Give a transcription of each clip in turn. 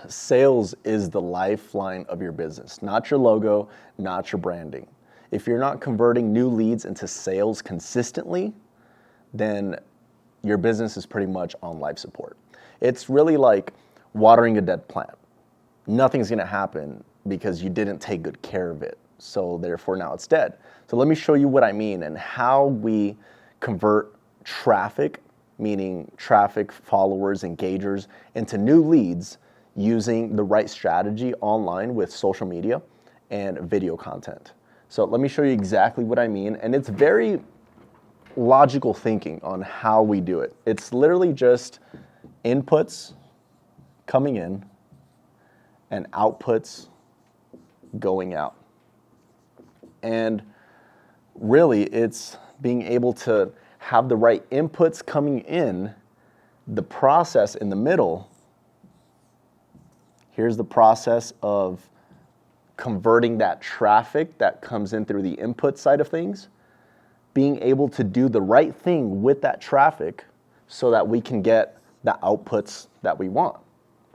Sales is the lifeline of your business, not your logo, not your branding. If you're not converting new leads into sales consistently, then your business is pretty much on life support. It's really like watering a dead plant. Nothing's gonna happen because you didn't take good care of it. So therefore now it's dead. So let me show you what I mean and how we convert traffic, meaning traffic, followers, engagers, into new leads using the right strategy online with social media and video content. So let me show you exactly what I mean. And it's very logical thinking on how we do it. It's literally just inputs coming in and outputs going out. And really, it's being able to have the right inputs coming in, the process in the middle. Here's the process of converting that traffic that comes in through the input side of things, being able to do the right thing with that traffic so that we can get the outputs that we want,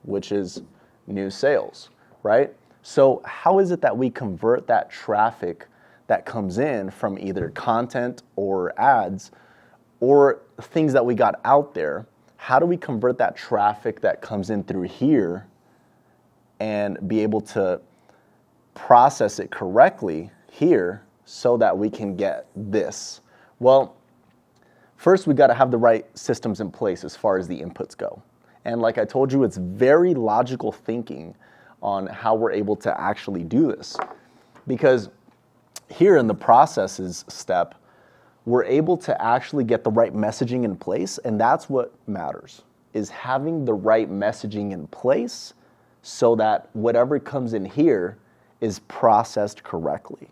which is new sales, right? So how is it that we convert that traffic that comes in from either content or ads or things that we got out there? How do we convert that traffic that comes in through here and be able to process it correctly here so that we can get this? Well, first we got to have the right systems in place as far as the inputs go. And like I told you, it's very logical thinking on how we're able to actually do this. Because here in the processes step, we're able to actually get the right messaging in place, and that's what matters, is having the right messaging in place so that whatever comes in here is processed correctly.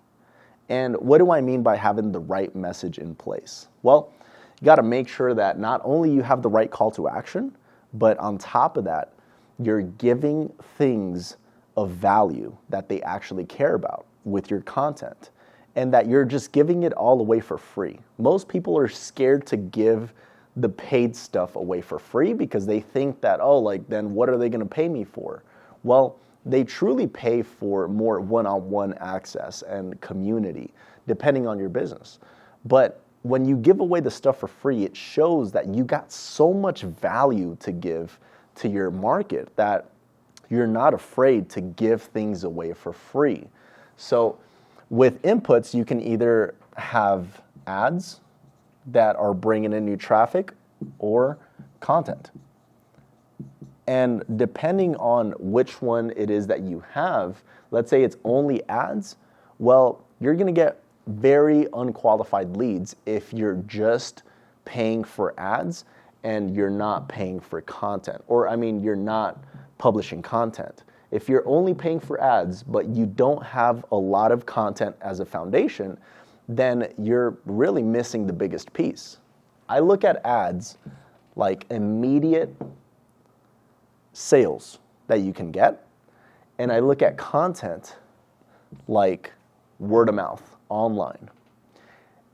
And what do I mean by having the right message in place? Well, you got to make sure that not only you have the right call to action, but on top of that, you're giving things of value that they actually care about with your content, and that you're just giving it all away for free. Most people are scared to give the paid stuff away for free because they think that, oh, like, then what are they going to pay me for? Well, they truly pay for more one-on-one access and community, depending on your business. But when you give away the stuff for free, it shows that you got so much value to give to your market that you're not afraid to give things away for free. So with inputs, you can either have ads that are bringing in new traffic or content. And depending on which one it is that you have, let's say it's only ads, well, you're going to get very unqualified leads if you're just paying for ads and you're not paying for content. Or, I mean, you're not publishing content. If you're only paying for ads, but you don't have a lot of content as a foundation, then you're really missing the biggest piece. I look at ads like immediate sales that you can get, and I look at content like word of mouth online.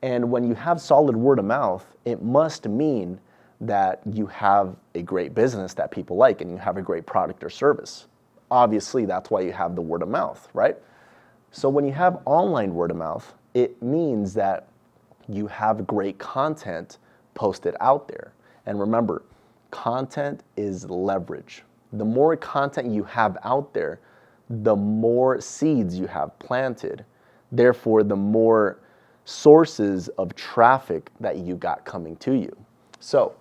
And when you have solid word of mouth, it must mean that you have a great business that people like and you have a great product or service. Obviously, that's why you have the word of mouth, right? So when you have online word of mouth, it means that you have great content posted out there. And remember, content is leverage. The more content you have out there, the more seeds you have planted. Therefore, the more sources of traffic that you got coming to you. So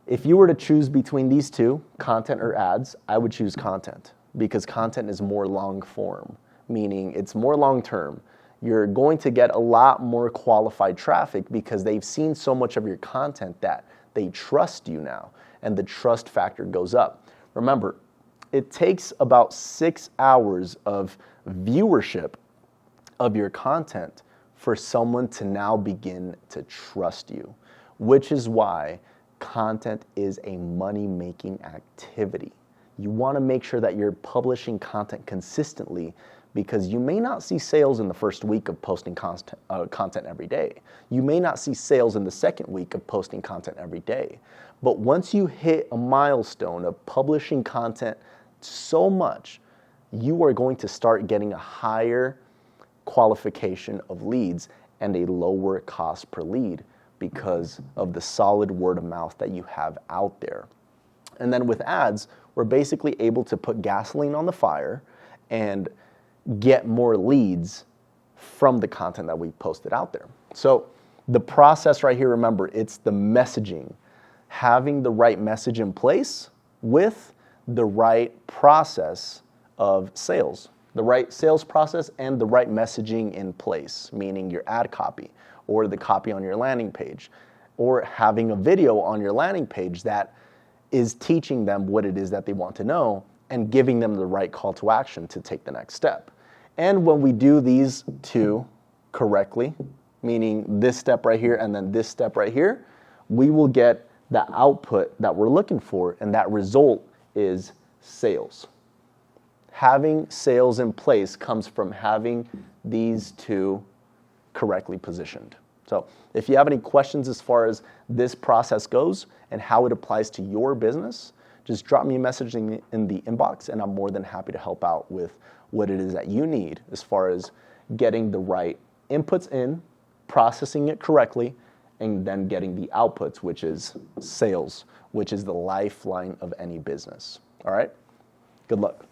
if you were to choose between these two, content or ads, I would choose content because content is more long form, meaning it's more long term. You're going to get a lot more qualified traffic because they've seen so much of your content that they trust you now, and the trust factor goes up. Remember, it takes about 6 hours of viewership of your content for someone to now begin to trust you, which is why content is a money-making activity. You want to make sure that you're publishing content consistently because you may not see sales in the first week of posting content every day. You may not see sales in the second week of posting content every day. But once you hit a milestone of publishing content so much, you are going to start getting a higher qualification of leads and a lower cost per lead because of the solid word of mouth that you have out there. And then with ads, we're basically able to put gasoline on the fire and get more leads from the content that we posted out there. So the process right here, remember, it's the messaging, having the right message in place with the right process of sales, the right sales process and the right messaging in place, meaning your ad copy or the copy on your landing page, or having a video on your landing page that is teaching them what it is that they want to know and giving them the right call to action to take the next step. And when we do these two correctly, meaning this step right here and then this step right here, we will get the output that we're looking for, and that result is sales. Having sales in place comes from having these two correctly positioned. So if you have any questions as far as this process goes and how it applies to your business, just drop me a message in the inbox, and I'm more than happy to help out with what it is that you need as far as getting the right inputs in, processing it correctly, and then getting the outputs, which is sales, which is the lifeline of any business. All right? Good luck.